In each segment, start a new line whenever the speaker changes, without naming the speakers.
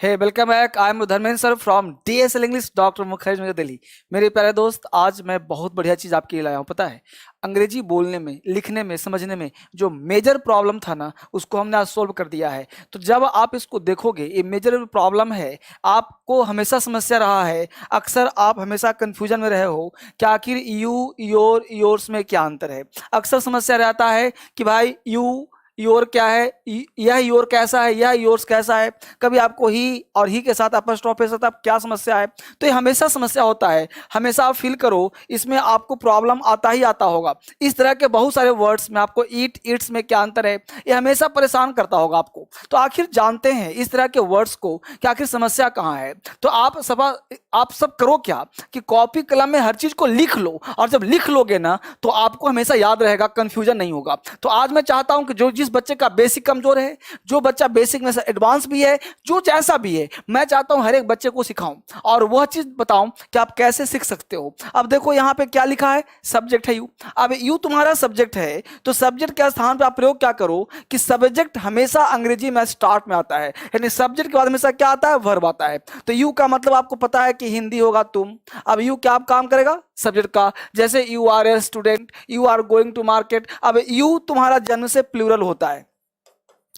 Hey welcome back. I am Dharmendra sir from DSL English doctor Mukherjee Nagar Delhi. मेरे प्यारे दोस्त, आज मैं बहुत बढ़िया चीज़ आपके लिए लाया हूँ। पता है, अंग्रेजी बोलने में, लिखने में, समझने में जो मेजर प्रॉब्लम था ना, उसको हमने आज सोल्व कर दिया है। तो जब आप इसको देखोगे, ये मेजर प्रॉब्लम है, आपको हमेशा समस्या रहा है, अक्सर आप हमेशा कंफ्यूजन में रहे हो कि आखिर यू, योर, योर्स में क्या अंतर है। अक्सर समस्या रहता है कि भाई यू योर क्या है, यह योर कैसा है, यह योर्स कैसा है। कभी आपको ही और ही के साथ अपस्ट्रॉफ के साथ आप क्या समस्या है। तो ये हमेशा समस्या होता है, हमेशा आप फील करो इसमें आपको प्रॉब्लम आता ही आता होगा। इस तरह के बहुत सारे वर्ड्स में आपको ईट, इट्स में क्या अंतर है, ये हमेशा परेशान करता होगा आपको। तो आखिर जानते हैं इस तरह के वर्ड्स को कि आखिर समस्या कहाँ है। तो आप सब करो क्या कि कॉपी कलम में हर चीज को लिख लो, और जब लिख लोगे ना तो आपको हमेशा याद रहेगा, कंफ्यूजन नहीं होगा। तो आज मैं चाहता हूं कि जो जिस बच्चे का बेसिक कमजोर है, जो बच्चा बेसिक में से एडवांस भी है, जो जैसा भी है, मैं चाहता हूं हर एक बच्चे को सिखाऊं और वह चीज बताऊं कि आप कैसे सीख सकते हो। अब देखो यहाँ पे क्या लिखा है, सब्जेक्ट है यू। अब यू तुम्हारा सब्जेक्ट है, तो सब्जेक्ट के स्थान पर आप प्रयोग क्या करो कि सब्जेक्ट हमेशा अंग्रेजी में स्टार्ट में आता है, यानी सब्जेक्ट के बाद हमेशा क्या आता है, वर्ब आता है। तो यू का मतलब आपको पता है कि हिंदी होगा तुम। अब यू क्या काम करेगा, सब्जेक्ट का। जैसे you are a student, you are going to market. अब यू तुम्हारा जन्म से प्लूरल होता है,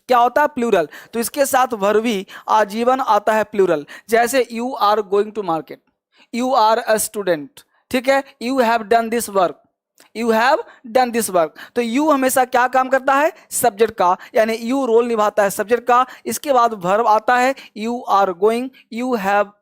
क्या होता है, प्लूरल। तो इसके साथ वर्ब भी आजीवन आता है, प्लूरल। जैसे you are going to market, you are a student, ठीक है, you have done this work, you have done this work. तो यू हमेशा क्या काम करता है, सब्जेक्ट का, यानी यू रोल निभाता है सब्जेक्ट का। इसके बाद वर्ब आता है, you are going, you have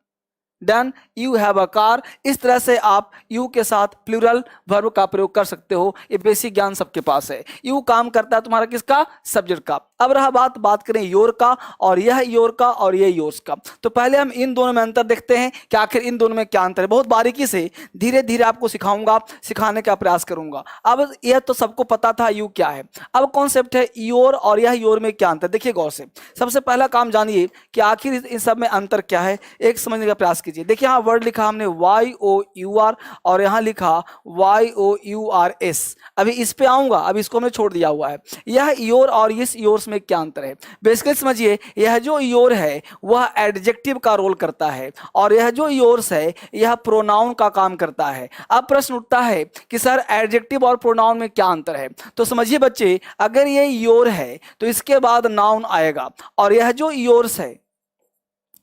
done, you have a car. इस तरह से आप यू के साथ प्लूरल वर्ब का प्रयोग कर सकते हो। ये बेसिक ज्ञान सबके पास है। यू काम करता है तुम्हारा किसका, सब्जेक्ट का। अब रहा बात करें योर का, और यह योर का और यह योर्स का। तो पहले हम इन दोनों में अंतर देखते हैं कि आखिर इन दोनों में क्या अंतर है। बहुत बारीकी से धीरे धीरे आपको सिखाऊंगा, सिखाने का प्रयास करूंगा। अब यह तो सबको पता था यू क्या है। अब कॉन्सेप्ट है योर, और यह योर में क्या अंतर। देखिए गौर से, सबसे पहला काम जानिए कि आखिर इन सब में अंतर क्या है, एक समझने का प्रयास कीजिए। देखिए यहाँ वर्ड लिखा हमने वाई ओ यू आर, और यहाँ लिखा Y O U R S. अभी इस पे आऊंगा, अभी इसको हमने छोड़ दिया हुआ है। यह योर और इस योर्स में क्या अंतर है, बेसिकली समझिए। यह जो योर है वह एडजेक्टिव का रोल करता है, और यह जो योर्स है यह प्रोनाउन का काम करता है। अब प्रश्न उठता है कि सर एडजेक्टिव और प्रोनाउन में क्या अंतर है। तो समझिए बच्चे, अगर ये योर है तो इसके बाद नाउन आएगा, और यह जो योर्स है,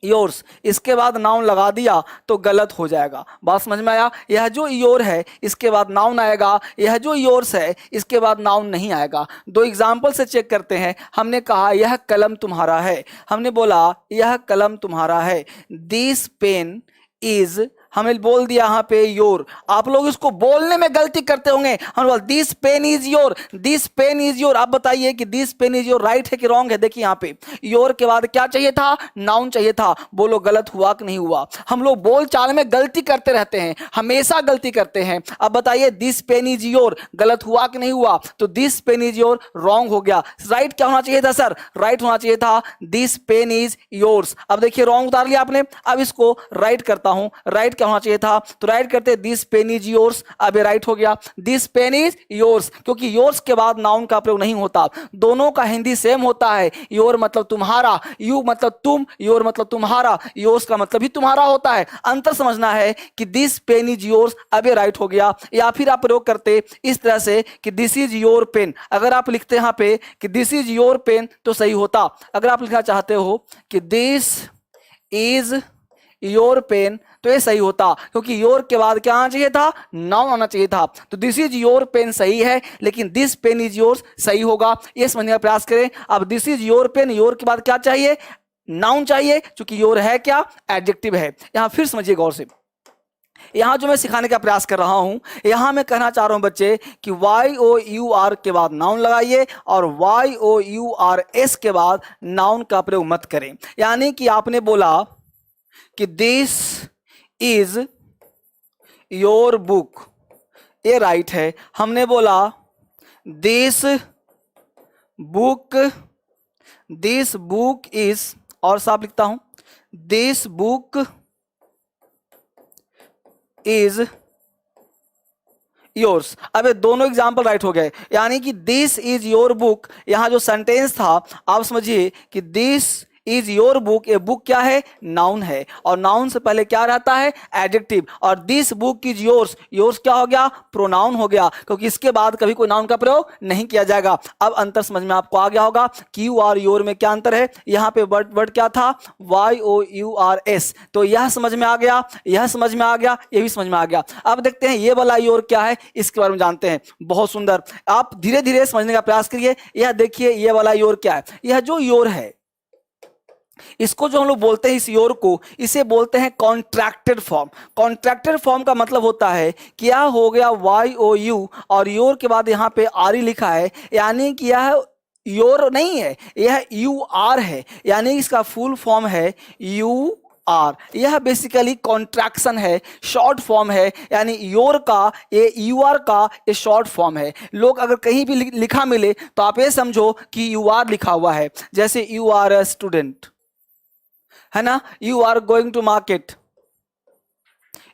योर्स, इसके बाद नाउन लगा दिया तो गलत हो जाएगा। बात समझ में आया। यह जो योर है इसके बाद नाउन आएगा, यह जो योर्स है इसके बाद नाउन नहीं आएगा। दो एग्जांपल से चेक करते हैं। हमने कहा यह कलम तुम्हारा है, हमने बोला यह कलम तुम्हारा है। दिस पेन इज, हमें बोल दिया यहाँ पे योर। आप लोग इसको बोलने में गलती करते होंगे। हम बोल this pen is your, this pen is your. आप बताइए कि this pen is your right है कि रॉन्ग है। देखिए यहाँ पे योर के बाद क्या चाहिए था, नाउन चाहिए था। बोलो गलत हुआ कि नहीं हुआ। हम लोग बोल चाल में गलती करते रहते हैं, हमेशा गलती करते हैं। अब बताइए दिस पेन इज योर गलत हुआ कि नहीं हुआ। तो this pen is your wrong हो गया। राइट क्या होना चाहिए था सर, राइट होना चाहिए था दिस पेन इज योर्स। अब देखिए रॉन्ग उतार लिया आपने। अब इसको राइट करता हूं, राइट होना चाहिए था, तो राइट करते दिस पेन इज योर्स। अब ये राइट हो गया, दिस पेन इज योर्स, क्योंकि योर्स के बाद नाउन का प्रयोग नहीं होता। दोनों का हिंदी सेम होता है। योर मतलब तुम्हारा, यू मतलब तुम, योर मतलब तुम्हारा, योर्स का मतलब भी तुम्हारा होता है। अंतर समझना है कि दिस पेन इज योर्स, अब ये राइट हो गया। या फिर आप प्रयोग करते इस तरह से कि दिस इज योर पेन। अगर आप लिखते यहां पे कि दिस इज योर पेन तो सही होता। अगर आप लिखना चाहते हो कि दिस इज योर पेन तो ये सही होता, क्योंकि योर के बाद क्या आना चाहिए था, नाउन आना चाहिए था। तो दिस इज योर पेन सही है, लेकिन दिस पेन इज योर्स सही होगा। ये समझने का प्रयास करें। अब this is your pen, your के बाद क्या चाहिए, नाउन चाहिए, क्योंकि योर है क्या, एडजेक्टिव है। यहां फिर समझिए गौर से, यहां जो मैं सिखाने का प्रयास कर रहा हूं, यहां मैं कहना चाह रहा हूं बच्चे कि वाई ओ यू आर के बाद नाउन लगाइए, और Y O U R S के बाद नाउन का प्रयोग मत करें। यानी कि आपने बोला कि दिस इज योर बुक, ये राइट है। हमने बोला this book, this book is, और साफ लिखता हूं, दिस बुक इज योर्स। अब ये दोनों एग्जाम्पल राइट हो गए। यानी कि दिस इज योर बुक, यहां जो सेंटेंस था आप समझिए कि दिस इज योर बुक, ये बुक क्या है, नाउन है, और नाउन से पहले क्या रहता है, एडजेक्टिव, और this book is yours, yours क्या हो गया, प्रोनाउन हो गया, क्योंकि इसके बाद कभी कोई नाउन का प्रयोग नहीं किया जाएगा। अब अंतर समझ में आपको आ गया होगा कि यू आर योर में क्या अंतर है, यहाँ पे वर्ड क्या था, YOURS, तो यह समझ में आ गया, यह समझ में आ गया, ये भी समझ में आ गया। अब देखते हैं ये वाला योर क्या है, इसके बारे में जानते हैं। बहुत सुंदर, आप धीरे धीरे समझने का प्रयास करिए। यह देखिए ये वाला योर क्या है, यह जो योर है इसको जो हम लोग बोलते हैं, इस योर को, इसे बोलते हैं कॉन्ट्रैक्टेड फॉर्म। कॉन्ट्रैक्टेड फॉर्म का मतलब होता है कि यह हो गया YOU और योर के बाद यहाँ पे RE लिखा है, यानी कि यह योर नहीं है, यह UR है, यानी इसका फुल फॉर्म है UR। यह बेसिकली कॉन्ट्रैक्शन है, शॉर्ट फॉर्म है, यानी योर का ये UR का ये शॉर्ट फॉर्म है। लोग अगर कहीं भी लिखा मिले तो आप ये समझो कि UR लिखा हुआ है, जैसे यू आर अ स्टूडेंट, है ना, you are going to market,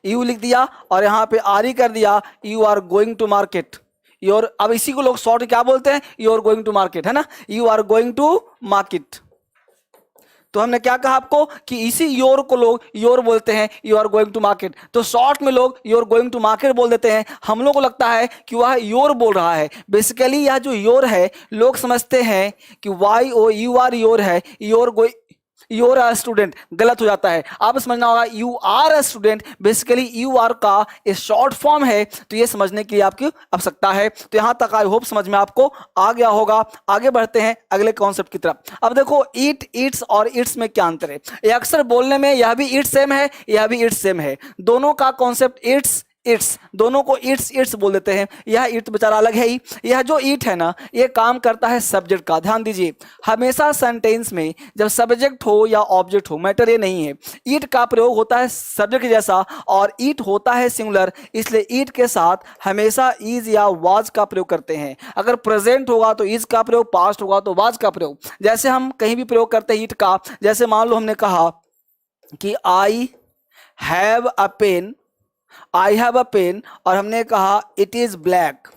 यू लिख दिया और यहाँ पे RE कर दिया, you are going to market you're. अब इसी को लोग शॉर्ट क्या बोलते हैं, you are going to market, है ना, you are going to market. तो हमने क्या कहा आपको कि इसी योर को लोग योर बोलते हैं, you are going to market, तो शॉर्ट में लोग you are going to market बोल देते हैं। हम लोग को लगता है कि वह योर बोल रहा है, बेसिकली यह जो योर है लोग समझते हैं कि YOUR योर है, योर अ स्टूडेंट, गलत हो जाता है। आप समझना होगा you are a student, basically you are का एक शॉर्ट फॉर्म है, तो ये समझने के लिए आपकी आवश्यकता है। तो यहां तक आई होप समझ में आपको आ गया होगा। आगे बढ़ते हैं अगले कॉन्सेप्ट की तरफ। अब देखो ईट, ईट्स और इट्स में क्या अंतर है। ये अक्सर बोलने में यह भी इट सेम है, यह भी इट सेम है, दोनों का कॉन्सेप्ट इट्स इट्स, दोनों को इट्स इट्स बोल देते हैं। यह इट बेचारा अलग है ही। यह जो इट है ना, ये काम करता है सब्जेक्ट का। ध्यान दीजिए, हमेशा सेंटेंस में जब सब्जेक्ट हो या ऑब्जेक्ट हो, मैटर ये नहीं है, इट का प्रयोग होता है सब्जेक्ट जैसा, और इट होता है सिंगुलर, इसलिए इट के साथ हमेशा इज या वाज का प्रयोग करते हैं। अगर प्रेजेंट होगा तो इज का प्रयोग, पास्ट होगा तो वाज का प्रयोग। जैसे हम कहीं भी प्रयोग करते हैं इट का, जैसे मान लो हमने कहा कि I have a pen, I have a pen, और हमने कहा it is black,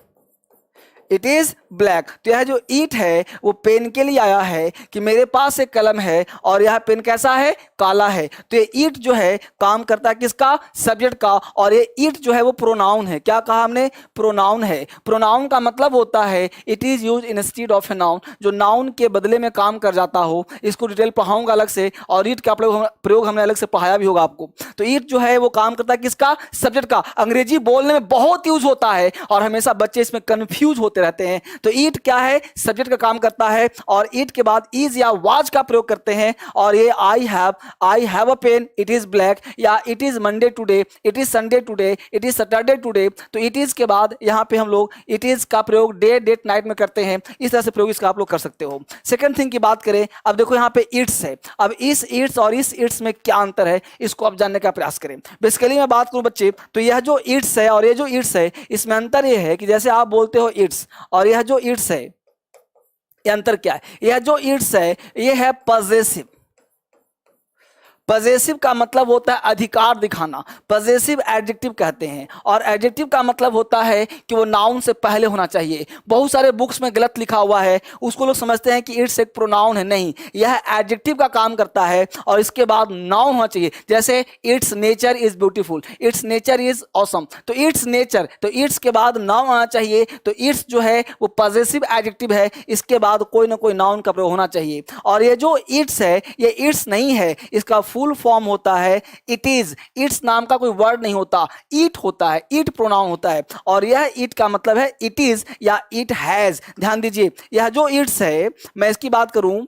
it is black. तो यह जो ईट है वो पेन के लिए आया है कि मेरे पास एक कलम है और यह पेन कैसा है, काला है। तो ये ईट जो है काम करता है किसका, सब्जेक्ट का, और ये ईट जो है वो प्रोनाउन है। क्या कहा हमने, प्रोनाउन है। प्रोनाउन का मतलब होता है it is use instead of a noun, जो नाउन के बदले में काम कर जाता हो। इसको डिटेल पढ़ाऊंगा अलग से, और ईट का प्रयोग हमने अलग से पढ़ाया भी होगा आपको। तो ईट जो है वो काम करता है किसका, सब्जेक्ट का। अंग्रेजी बोलने में बहुत यूज होता है और हमेशा बच्चे इसमें कंफ्यूज होते रहते हैं। तो ईट क्या है, सब्जेक्ट का काम करता है, और ईट के बाद इज या वाज का प्रयोग करते हैं। और ये I have a pen, it is black, या it is Monday today, it is Sunday today, it is Saturday today. तो इट इज के बाद यहाँ पे हम लोग इट इज का प्रयोग डे, डेट, नाइट में करते हैं। इस तरह से प्रयोग इसका आप लोग कर सकते हो। सेकंड थिंग की बात करें, अब देखो यहाँ पे इट्स है। अब इस इट्स और इस इट्स में क्या अंतर है, इसको आप जानने का प्रयास करें। बेसिकली मैं बात करूं बच्चे, तो यह जो इट्स है और ये जो इट्स है, इसमें अंतर यह है कि जैसे आप बोलते हो इट्स, और यह जो इट्स है, ये अंतर क्या है, यह जो इट्स है ये है पजेसिव। पजेसिव का मतलब होता है अधिकार दिखाना, पजेसिव एडजेक्टिव कहते हैं। और एडजेक्टिव का मतलब होता है कि वो नाउन से पहले होना चाहिए। बहुत सारे बुक्स में गलत लिखा हुआ है, उसको लोग समझते हैं कि इट्स एक प्रोनाउन है। नहीं, यह एडजेक्टिव का काम करता है और इसके बाद नाउन होना चाहिए। जैसे it's nature is beautiful, it's nature is awesome, तो इट्स नेचर, तो इट्स के बाद नाउन आना चाहिए। तो इट्स जो है वो पजेसिव एडजेक्टिव है, इसके बाद कोई ना कोई नाउन का प्रयोग होना चाहिए। और ये जो इट्स है ये इट्स नहीं है, इसका फुल फॉर्म होता है इट इज। इट्स नाम का कोई वर्ड नहीं होता, ईट होता है, ईट प्रोनाउन होता है। और यह ईट का मतलब है इट इज या इट हैज। ध्यान दीजिए, यह जो इट्स है, मैं इसकी बात करूं,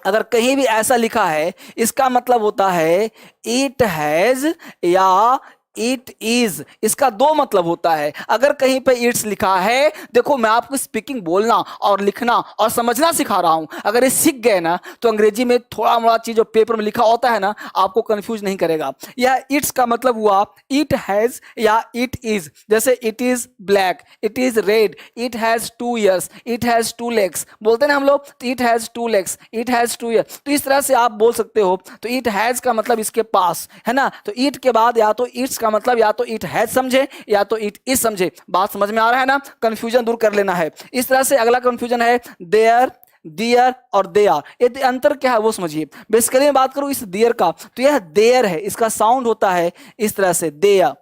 अगर कहीं भी ऐसा लिखा है, इसका मतलब होता है इट हैज या इट इज। इसका दो मतलब होता है। अगर कहीं पे इट्स लिखा है, देखो मैं आपको स्पीकिंग बोलना और लिखना और समझना सिखा रहा हूं। अगर ये सीख गए ना तो अंग्रेजी में थोड़ा मोड़ा चीज जो पेपर में लिखा होता है ना, आपको कंफ्यूज नहीं करेगा। यह इट्स का मतलब हुआ इट हैज या इट इज। जैसे it is black, it is red, it has 2 years, it has 2 legs, बोलते ना हम लोग, it has 2 legs, it has 2 years. तो इस तरह से आप बोल सकते हो। तो इट हैज का मतलब इसके पास है ना, तो इट के बाद या तो इट्स का मतलब या तो इट हैज समझे या तो इट इज समझे। बात समझ में आ रहा है ना, कंफ्यूजन दूर कर लेना है। इस तरह से अगला कंफ्यूजन है देयर दियर और दे आर, ये अंतर क्या है वो समझिए। बेसिकली मैं बात करूं इस दियर का, तो यह देयर है, इसका साउंड होता है इस तरह से, देया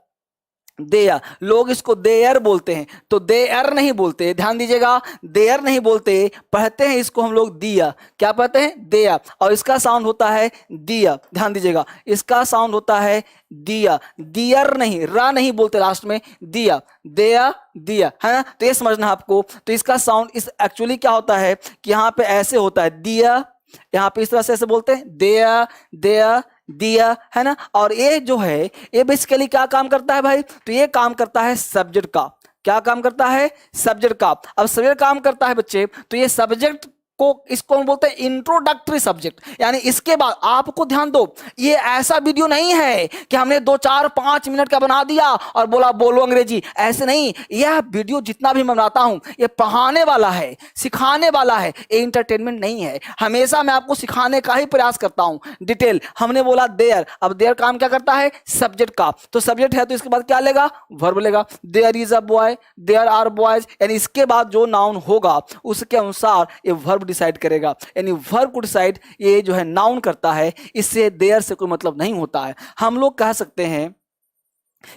देयर। लोग इसको देयर बोलते हैं, तो देयर नहीं बोलते, ध्यान दीजिएगा, देयर नहीं बोलते, पढ़ते हैं इसको हम लोग दिया। क्या पढ़ते हैं? देया। और इसका साउंड होता है दिया, ध्यान दीजिएगा, इसका साउंड होता है दिया, दियर नहीं, रा नहीं बोलते लास्ट में, दिया, देया दिया, है ना। तो ये समझना है आपको। तो इसका साउंड इस एक्चुअली क्या होता है कि यहाँ पे ऐसे होता है दिया, यहाँ पे इस तरह से ऐसे बोलते हैं देया देया दिया, है ना। और ये जो है ये बेसिकली क्या काम करता है भाई? तो ये काम करता है सब्जेक्ट का। क्या काम करता है? सब्जेक्ट का। अब सब्जेक्ट काम करता है बच्चे, तो ये सब्जेक्ट को, इसको हम बोलते हैं इंट्रोडक्टरी सब्जेक्ट। यानी इसके बाद आपको ध्यान दो, ये ऐसा वीडियो नहीं है कि हमने 2 4 5 मिनट का बना दिया और बोला बोलो अंग्रेजी, ऐसे नहीं। यह वीडियो जितना भी मैं बनाता हूं ये पढ़ाने वाला है, सिखाने वाला है, ये इंटरटेनमेंट नहीं है। हमेशा मैं आपको सिखाने का ही प्रयास करता हूं, डिटेल। हमने बोला देयर, अब देयर काम क्या करता है? सब्जेक्ट का। तो सब्जेक्ट है तो इसके बाद क्या लेगा? वर्ब लेगा। There is a boy, there are boys, यानी इसके बाद जो नाउन होगा उसके अनुसार ये वर्ब डिसाइड करेगा। यानी वर्ब को डिसाइड ये जो है नाउन करता है, इससे देयर से कोई मतलब नहीं होता है। हम लोग कह सकते हैं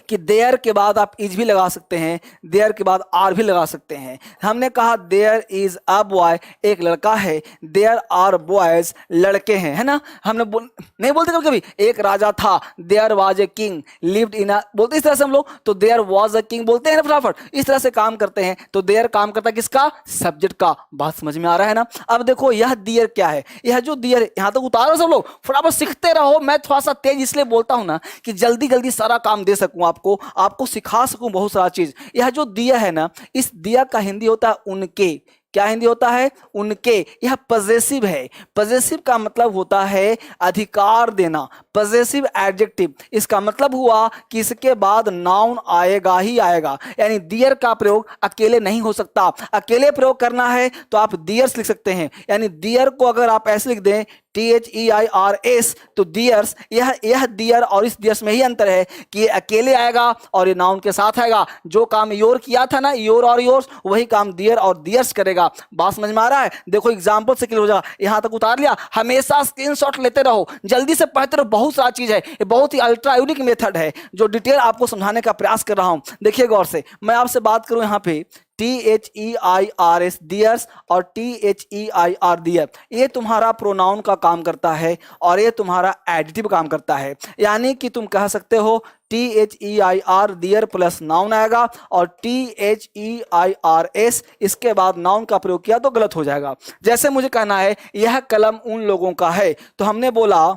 कि देयर के बाद आप इज भी लगा सकते हैं, देयर के बाद आर भी लगा सकते हैं। हमने कहा देयर इज अ बॉय, एक लड़का है, देयर आर बॉयज, लड़के हैं, है ना। हमने नहीं बोलते कभी कभी एक राजा था, there was a king lived in a, बोलते इस तरह से हम लोग, तो देयर वाज अ किंग बोलते हैं ना फटाफट, इस तरह से काम करते हैं। तो देयर काम करता है किसका? सब्जेक्ट का। बात समझ में आ रहा है ना। अब देखो यह दियर क्या है, यह जो दियर है, यहां तक उतारो सब लोग, फटाफट सीखते रहो। मैं थोड़ा सा तेज इसलिए बोलता हूं ना कि जल्दी जल्दी सारा काम दे सकूं आपको सिखा सकूं बहुत सारा चीज। यह जो दिया है ना, इस दिया का हिंदी होता है उनके। क्या हिंदी होता है? उनके। यह पजेसिव है। पजेसिव का मतलब होता है अधिकार देना, पजेसिव एडजेक्टिव। इसका मतलब हुआ कि इसके बाद नाउन आएगा ही आएगा। यानी दियर का प्रयोग अकेले नहीं हो सकता। अकेले प्रयोग करना है तो आप दियर्स लिख सकते हैं। यानी दियर को अगर आप ऐसे लिख दें THEIRS, तो दियर्स, यह दियर और इस दियर्स में ही अंतर है कि ये अकेले आएगा और ये नाउन के साथ आएगा। जो काम योर किया था ना, योर और योर्स, वही काम दियर और दियर्स करेगा। बात समझ में आ रहा है? देखो एग्जांपल से क्लियर हो जाएगा। यहां तक उतार लिया। हमेशा स्क्रीनशॉट लेते रहो, जल्दी से पढ़ते रहो, बहुत सारा चीज है। ये बहुत ही अल्ट्रा यूनिक मेथड है जो डिटेल आपको समझाने का प्रयास कर रहा हूं। देखिए गौर से, मैं आपसे बात करूं यहाँ पे THEIRS दियर्स और THEIR दियर, ये तुम्हारा प्रोनाउन का काम करता है और ये तुम्हारा एडिटिव काम करता है। यानी कि तुम कह सकते हो THEIR दियर प्लस नाउन आएगा और THEIRS इसके बाद नाउन का प्रयोग किया तो गलत हो जाएगा। जैसे मुझे कहना है यह कलम उन लोगों का है, तो हमने बोला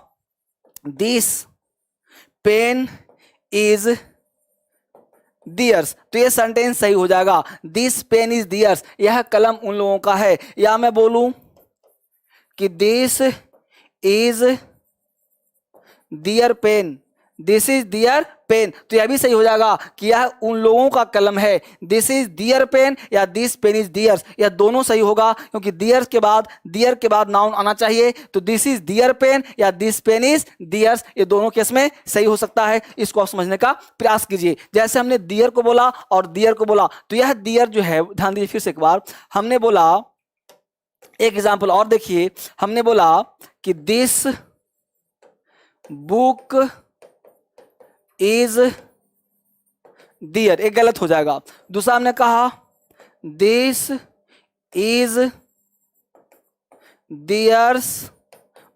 दिस पेन इज दियर्स, तो ये सेंटेंस सही हो जाएगा। दिस पेन इज दियर्स, यह कलम उन लोगों का है। या मैं बोलूं कि this is their pen, this is their pen, तो यह भी सही हो जाएगा कि यह उन लोगों का कलम है। दिस इज दियर पेन या दिस पेन इज दियर्स, यह दोनों सही होगा क्योंकि दियर के बाद नाउन आना चाहिए। तो दिस इज दियर पेन या दिस पेन इज दियर्स, ये दोनों केस में सही हो सकता है। इसको आप समझने का प्रयास कीजिए। जैसे हमने दियर को बोला और दियर को बोला, तो यह दियर जो है, ध्यान दीजिए फिर से एक बार, हमने बोला एक एग्जाम्पल और देखिए, हमने बोला कि दिस बुक इज दियर, एक गलत हो जाएगा। दूसरा हमने कहा दिस इज दियर्स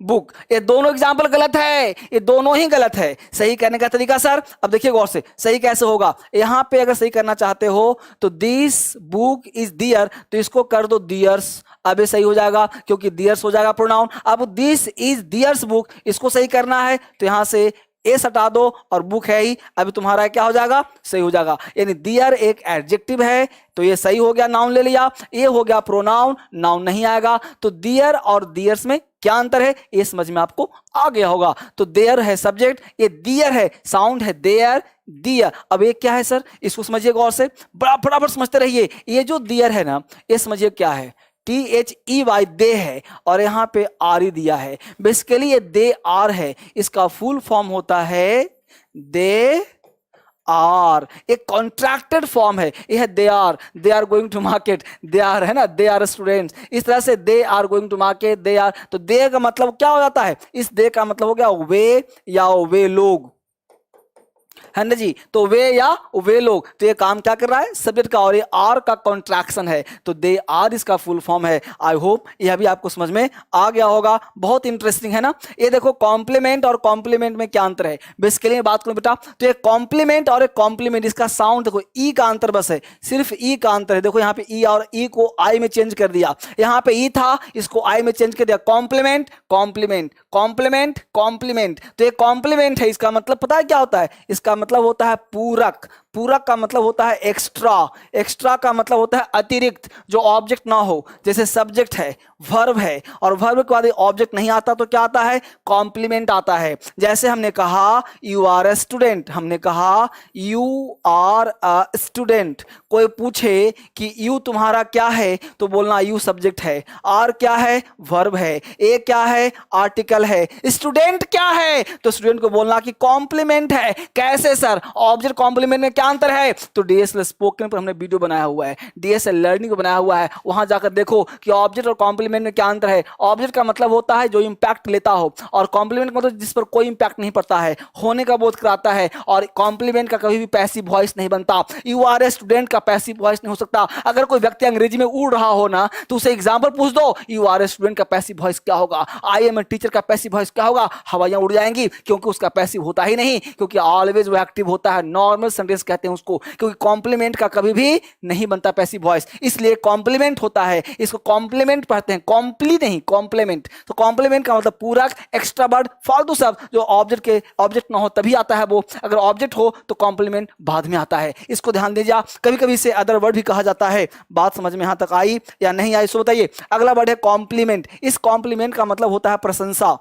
बुक, ये दोनों एग्जाम्पल गलत है, ये दोनों ही गलत है। सही करने का तरीका सर, अब देखिए गौर से, सही कैसे होगा। यहां पे अगर सही करना चाहते हो तो दिस बुक इज दियर, तो इसको कर दो दियर्स, अब ये सही हो जाएगा क्योंकि दियर्स हो जाएगा प्रोनाउन। अब दिस इज दियर्स बुक, इसको सही करना है तो यहां से एस हटा दो और बुक है ही, अभी तुम्हारा क्या हो जाएगा? सही हो जाएगा। यानी दियर एक एडजेक्टिव है तो ये सही हो गया, नाउन ले लिया। ये हो गया प्रोनाउन, नाउन नहीं आएगा। तो दियर और दियर्स में क्या अंतर है ये समझ में आपको आ गया होगा। तो देयर है सब्जेक्ट, ये दियर है साउंड है देयर दियर। अब ये क्या है सर, इसको समझिए गौर से, बराबर समझते रहिए। ये जो दियर है ना, ये समझिए क्या है, THEY दे है और यहां पे आर ही दिया है। बेसिकली ये दे आर है, इसका फुल फॉर्म होता है दे आर, एक कॉन्ट्रैक्टेड फॉर्म है, ये है they are going to market, they are है ना, दे आर स्टूडेंट्स, इस तरह से they are going to market, they are, तो दे का मतलब क्या हो जाता है, इस दे का मतलब हो गया वे या वे लोग, है ना जी, तो वे या वे लोग, तो ये काम क्या कर रहा है, सब्जेक्ट का, और ये आर का कॉन्ट्रैक्शन है, तो दे आर इसका फुल फॉर्म है। आई होप यह भी आपको समझ में आ गया होगा, बहुत इंटरेस्टिंग है ना। ये देखो कॉम्प्लीमेंट और कॉम्प्लीमेंट में क्या अंतर है, बेसिकली बात करूं बेटा, तो ये कॉम्प्लीमेंट और एक कॉम्प्लीमेंट, इसका साउंड देखो, ई का अंतर बस है, सिर्फ ई का अंतर है। देखो यहाँ पे ई और ई को आई में चेंज कर दिया, यहाँ पे ई था, इसको आई में चेंज कर दिया, कॉम्प्लीमेंट कॉम्प्लीमेंट कॉम्प्लीमेंट कॉम्प्लीमेंट, तो ये कॉम्प्लीमेंट है, इसका मतलब पता है क्या होता है, इसका मतलब होता है पूरक, पूरक का मतलब होता है एक्स्ट्रा, एक्स्ट्रा का मतलब होता है अतिरिक्त, जो ऑब्जेक्ट ना हो, जैसे सब्जेक्ट है, वर्ब है, और वर्ब के बाद ऑब्जेक्ट नहीं आता तो क्या आता है, कॉम्प्लीमेंट आता है। जैसे हमने कहा यू आर ए स्टूडेंट, हमने कहा यू आर अ स्टूडेंट, कोई पूछे कि यू तुम्हारा क्या है, तो बोलना यू सब्जेक्ट है, आर क्या है, वर्ब है, ए क्या है, आर्टिकल है, स्टूडेंट क्या है, तो स्टूडेंट को बोलना कि कॉम्प्लीमेंट है। कैसे सर, ऑब्जेक्ट कॉम्प्लीमेंट में क्या अंतर है, तो डीएसएल स्पोकन पर हमने वीडियो बनाया हुआ है, डीएसएल लर्निंग को बनाया हुआ है, वहां जाकर देखो कि ऑब्जेक्ट और कॉम्प्लीमेंट में क्या अंतर है। ऑब्जेक्ट का मतलब होता है जो इंपैक्ट लेता हो, और कॉम्प्लीमेंट का मतलब जिस पर कोई इंपैक्ट नहीं पड़ता है, होने का बोध कराता है, और कॉम्प्लीमेंट का कभी भी पैसिव वॉइस नहीं बनता। यू आर ए स्टूडेंट का पैसिव वॉइस नहीं हो सकता। अगर कोई व्यक्ति अंग्रेजी में उड़ रहा हो ना, तो उसे एग्जाम्पल पूछ दो, यू आर ए स्टूडेंट का पैसिव वॉइस क्या होगा, आई एम ए टीचर का पैसिव वॉइस क्या होगा, हवाइयां उड़ जाएंगी, क्योंकि उसका पैसिव होता ही नहीं, क्योंकि ऑलवेज वो एक्टिव होता है, नॉर्मल सेंटेंस कहते हैं उसको, क्योंकि कॉम्प्लीमेंट का कभी भी नहीं बनता पैसिव वॉइस, इसलिए कॉम्प्लीमेंट होता है, इसको कॉम्प्लीमेंट पढ़ते हैं, कॉम्प्ली नहीं, कॉम्प्लीमेंट। तो कॉम्प्लीमेंट का मतलब पूरक, एक्स्ट्रा वर्ड, फालतू शब्द जो ऑब्जेक्ट ना हो तभी आता है वो, अगर ऑब्जेक्ट हो तो कॉम्प्लीमेंट बाद में आता है, इसको ध्यान दीजिए। कभी कभी इसे अदर वर्ड भी कहा जाता है। बात समझ में यहां तक आई या नहीं आई, सो बताइए। अगला वर्ड है कॉम्प्लीमेंट। इस कॉम्प्लीमेंट का मतलब होता है प्रशंसा,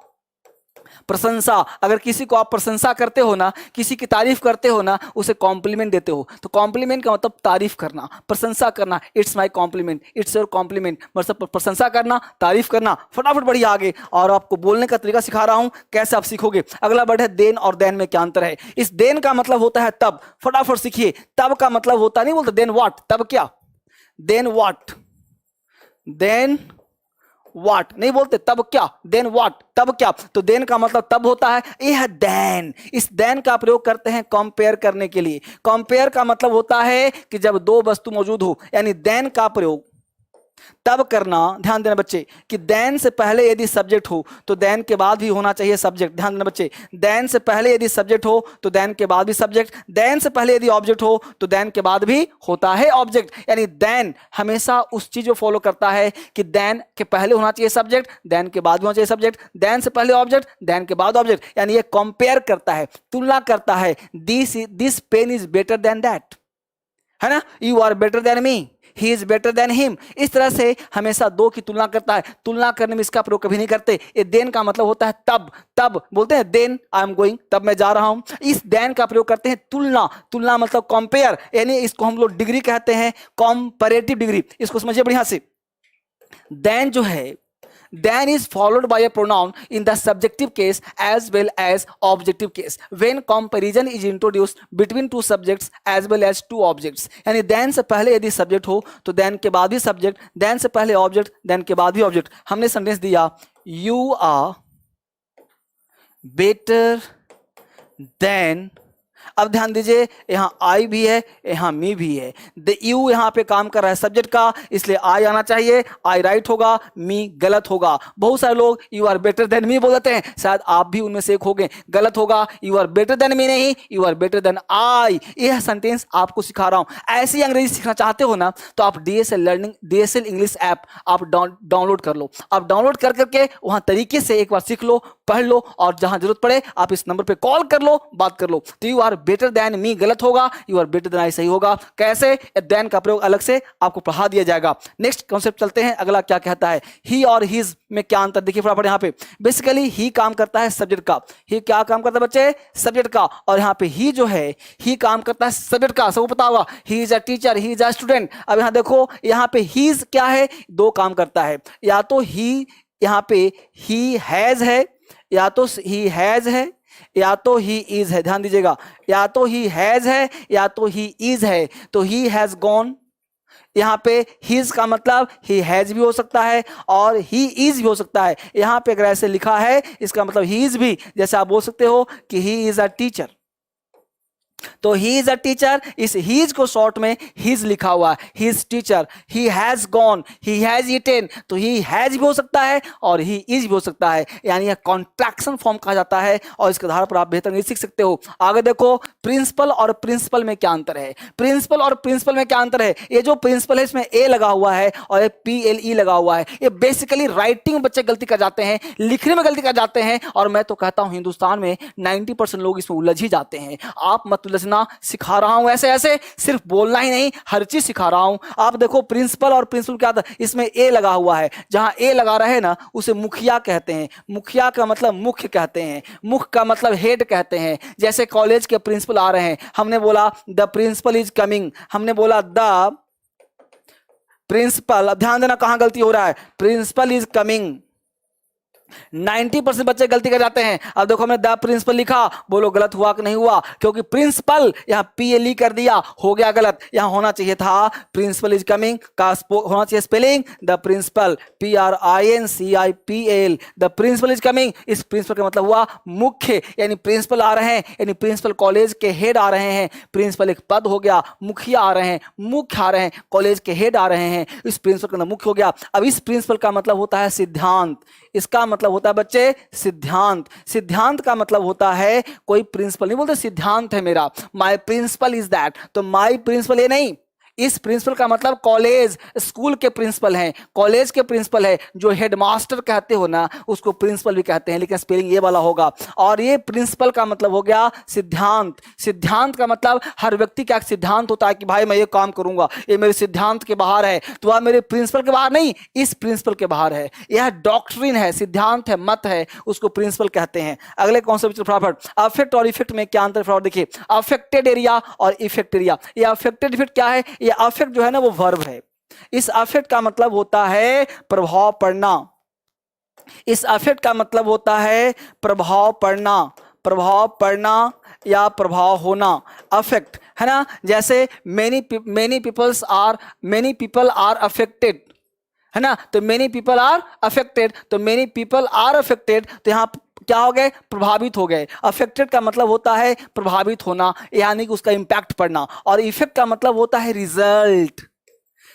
प्रशंसा। अगर किसी को आप प्रशंसा करते हो ना, किसी की तारीफ करते हो ना, उसे कॉम्प्लीमेंट देते हो, तो कॉम्प्लीमेंट का मतलब तारीफ करना, प्रशंसा करना, it's my compliment, it's your compliment, मतलब प्रशंसा करना, तारीफ करना। फटाफट बढ़िए आगे, और आपको बोलने का तरीका सिखा रहा हूं, कैसे आप सीखोगे। अगला वर्ड है देन, और देन में क्या अंतर है। इस देन का मतलब होता है तब, फटाफट सीखिए। तब का मतलब होता नहीं बोलते देन व्हाट, तब क्या, देन व्हाट, देन व्हाट नहीं बोलते, तब क्या, देन व्हाट, तब क्या, तो देन का मतलब तब होता है, ये है देन। इस देन का प्रयोग करते हैं कंपेयर करने के लिए। कंपेयर का मतलब होता है कि जब दो वस्तु मौजूद हो, यानी देन का प्रयोग तब करना। ध्यान देना बच्चे कि देन से पहले यदि सब्जेक्ट हो तो देन के बाद भी होना चाहिए सब्जेक्ट। ध्यान देना बच्चे, देन से पहले यदि सब्जेक्ट हो तो देन के बाद भी सब्जेक्ट, देन से पहले यदि ऑब्जेक्ट हो तो देन के बाद भी होता है ऑब्जेक्ट। यानी देन हमेशा उस चीज को फॉलो करता है कि देन के पहले होना चाहिए सब्जेक्ट, देन के बाद होना चाहिए सब्जेक्ट, देन से पहले ऑब्जेक्ट, देन के बाद ऑब्जेक्ट। यानी ये कंपेयर करता है, तुलना करता है। This pen is better than that, है ना, you are better than me, he is better than him. इस तरह से हमेशा दो की तुलना करता है। तुलना करने में इसका प्रयोग कभी नहीं करते। ये देन का मतलब होता है तब, तब बोलते हैं देन आई एम गोइंग, तब मैं जा रहा हूं। इस देन का प्रयोग करते हैं तुलना, तुलना मतलब कंपेयर, यानी इसको हम लोग डिग्री कहते हैं, कंपैरेटिव डिग्री। इसको समझिए बढ़िया से। देन जो है, then is followed by a pronoun in the subjective case as well as objective case when comparison is introduced between two subjects as well as two objects। यानी then से पहले यदि सब्जेक्ट हो तो then के बाद भी सब्जेक्ट, then से पहले ऑब्जेक्ट, then के बाद भी ऑब्जेक्ट। हमने सेंटेंस दिया you are better than, अब ध्यान दीजिए यहाँ आई भी है, यहाँ मी भी है। द यू यहाँ पे काम कर रहा है सब्जेक्ट का, इसलिए आई आना चाहिए, आई राइट होगा, मी गलत होगा। बहुत सारे लोग you are better than me बोल देते हैं, शायद आप भी उनमें से एक होंगे। गलत होगा, you are better than me नहीं, you are better than I. यह सेंटेंस आपको सिखा रहा हूं। ऐसी अंग्रेजी सीखना चाहते हो ना, तो आप DSL learning, DSL English app आप डाउनलोड कर लो। आप डाउनलोड कर करके वहां तरीके से एक बार सीख लो, पढ़ लो, और जहां जरूरत पड़े आप इस नंबर पे कॉल कर लो, बात कर लो। तो you are better than me गलत होगा, you are better than I सही होगा। कैसे, देन का प्रयोग अलग से आपको पढ़ा दिया जाएगा। नेक्स्ट कॉन्सेप्ट चलते हैं। अगला क्या कहता है, ही और हिज में क्या अंतर, देखिए फटाफट। यहाँ पे बेसिकली ही काम करता है सब्जेक्ट का, ही क्या काम करता है बच्चे, सब्जेक्ट का। और यहाँ पे ही जो है, ही काम करता है सब्जेक्ट का, सबको पता होगा। He is a teacher, he is a student. अब यहाँ देखो, यहाँ पे हीज क्या है, दो काम करता है। या तो ही यहाँ पे ही हैज है, या तो ही हैज है, या तो ही इज है, ध्यान दीजिएगा, या तो ही हैज है या तो ही इज है। तो ही हैज गॉन, यहाँ पे हिज का मतलब ही हैज भी हो सकता है और ही इज भी हो सकता है। यहाँ पे अगर ऐसे लिखा है इसका मतलब ही इज भी, जैसे आप बोल सकते हो कि ही इज अ टीचर, तो ही इज अ टीचर, इस हीज को शॉर्ट में हीज लिखा हुआ है, he is teacher. He has gone, he has eaten, तो ही हैज भी हो सकता है और ही इज भी हो सकता है, यानी यह कॉन्ट्रैक्शन फॉर्म कहा जाता है और इसके आधार पर आप बेहतर नहीं सीख सकते हो। आगे देखो, प्रिंसिपल और प्रिंसिपल में क्या अंतर है। प्रिंसिपल और प्रिंसिपल में क्या अंतर है, ये जो प्रिंसिपल है इसमें ए लगा हुआ है और PLE लगा हुआ है। ये बेसिकली राइटिंग में बच्चे गलती कर जाते हैं, लिखने में गलती कर जाते हैं, और मैं तो कहता हूं हिंदुस्तान में 90% लोग इसमें उलझ ही जाते हैं। आप मत उलझना, सिखा रहा हूं ऐसे ऐसे, सिर्फ बोलना ही नहीं हर चीज सिखा रहा हूं। आप देखो प्रिंसिपल और प्रिंसिपल क्या था, इसमें ए लगा हुआ है, जहां ए लगा रहे ना उसे मुखिया कहते हैं। मुखिया का मतलब मुख्य कहते हैं, मुख्य का मतलब हेड कहते हैं। जैसे कॉलेज के प्रिंसिपल आ रहे हैं, हमने बोला द प्रिंसिपल इज कमिंग, हमने बोला द प्रिंसिपल। अब ध्यान देना कहां गलती हो रहा है, प्रिंसिपल इज कमिंग। 90% बच्चे गलती कर जाते हैं। अब देखो हमने द प्रिंसिपल लिखा, बोलो गलत हुआ कि नहीं हुआ, क्योंकि प्रिंसिपल यहां PLE कर दिया, हो गया गलत। यहां होना चाहिए था प्रिंसिपल इज कमिंग का होना चाहिए spelling the principal, PRINCIPL, the principal is coming. इस प्रिंसिपल का मतलब हुआ मुख्य, यानी प्रिंसिपल आ रहे हैं, यानी प्रिंसिपल कॉलेज के हेड आ रहे हैं। प्रिंसिपल एक पद हो गया, मुखिया आ रहे हैं, मुख्य आ रहे हैं, कॉलेज के हेड आ रहे हैं, इस प्रिंसिपल का मुख्य हो गया। अब इस प्रिंसिपल का मतलब होता है सिद्धांत, इसका मतलब होता है बच्चे सिद्धांत। सिद्धांत का मतलब होता है, कोई प्रिंसिपल नहीं बोलते सिद्धांत है मेरा, माय प्रिंसिपल इज दैट, तो माय प्रिंसिपल ये नहीं, इस प्रिंसिपल का मतलब कॉलेज स्कूल के प्रिंसिपल हैं, कॉलेज के प्रिंसिपल है। जो हेडमास्टर कहते हो ना उसको प्रिंसिपल भी कहते हैं, लेकिन स्पेलिंग ये वाला होगा। और ये प्रिंसिपल का मतलब हो गया सिद्धांत। सिद्धांत का मतलब हर व्यक्ति का एक सिद्धांत होता है कि भाई मैं ये काम करूंगा, ये मेरे सिद्धांत के बाहर है। तो वह मेरे प्रिंसिपल के बाहर नहीं, इस प्रिंसिपल के बाहर है। यह डॉक्ट्रिन है, सिद्धांत है, मत है, उसको प्रिंसिपल कहते हैं। अगले कॉन्सेप्ट फटाफट, अफेक्ट और इफेक्ट में क्या अंतर फटाफट देखिए। अफेक्टेड एरिया और इफेक्ट एरिया। ये अफेक्टेड इफेक्ट क्या है, ये अफेक्ट जो है ना वो वर्ब है। इस अफेक्ट का मतलब होता है प्रभाव पड़ना, इस अफेक्ट का मतलब होता है प्रभाव पड़ना, प्रभाव पड़ना या प्रभाव होना, अफेक्ट है ना। जैसे मेनी पीपल आर अफेक्टेड है ना, तो मेनी पीपल आर अफेक्टेड, तो मेनी पीपल आर अफेक्टेड, तो यहां क्या हो गए, प्रभावित हो गए। अफेक्टेड का मतलब होता है प्रभावित होना, यानी कि उसका इंपैक्ट पड़ना। और इफेक्ट का मतलब होता है रिजल्ट,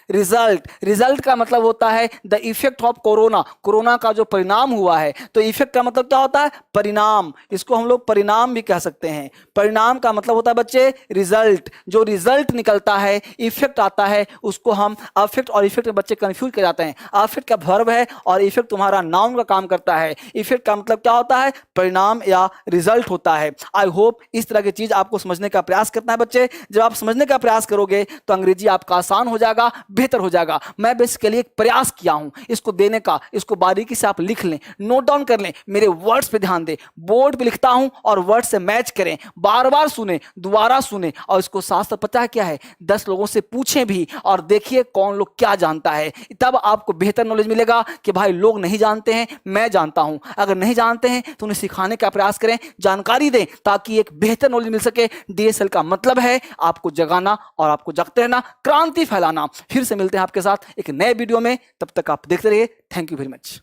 रिजल्ट। रिजल्ट का मतलब होता है the effect of corona, corona का जो परिणाम हुआ है। तो इफेक्ट का मतलब क्या होता है, परिणाम, इसको हम लोग परिणाम भी कह सकते हैं। परिणाम का मतलब होता है बच्चे रिजल्ट, जो रिजल्ट निकलता है, इफेक्ट आता है, उसको हम अफेक्ट और इफेक्ट में बच्चे कंफ्यूज कर जाते हैं। अफेक्ट का वर्ब है और इफेक्ट तुम्हारा नाउन का काम करता है। इफेक्ट का मतलब क्या होता है, परिणाम या रिजल्ट होता है। आई होप इस तरह की चीज आपको समझने का प्रयास करना है बच्चे। जब आप समझने का प्रयास करोगे तो अंग्रेजी आपका आसान हो जाएगा, बेहतर हो जाएगा। मैं बेसिकली एक प्रयास किया हूं इसको देने का, इसको बारीकी से आप लिख लें, नोट डाउन कर लें, मेरे वर्ड्स पे ध्यान दें। बोर्ड पे लिखता हूं और वर्ड से मैच करें, बार बार सुने, दोबारा सुने, और इसको साथ साथ पता है क्या है, 10 लोगों से पूछें भी और देखिए कौन लोग क्या जानता है। तब आपको बेहतर नॉलेज मिलेगा कि भाई लोग नहीं जानते हैं, मैं जानता हूं। अगर नहीं जानते हैं तो उन्हें सिखाने का प्रयास करें, जानकारी दें, ताकि एक बेहतर नॉलेज मिल सके। DSL का मतलब है आपको जगाना और आपको जगते रहना, क्रांति फैलाना। फिर से मिलते हैं आपके साथ एक नए वीडियो में, तब तक आप देखते रहिए। Thank you very much.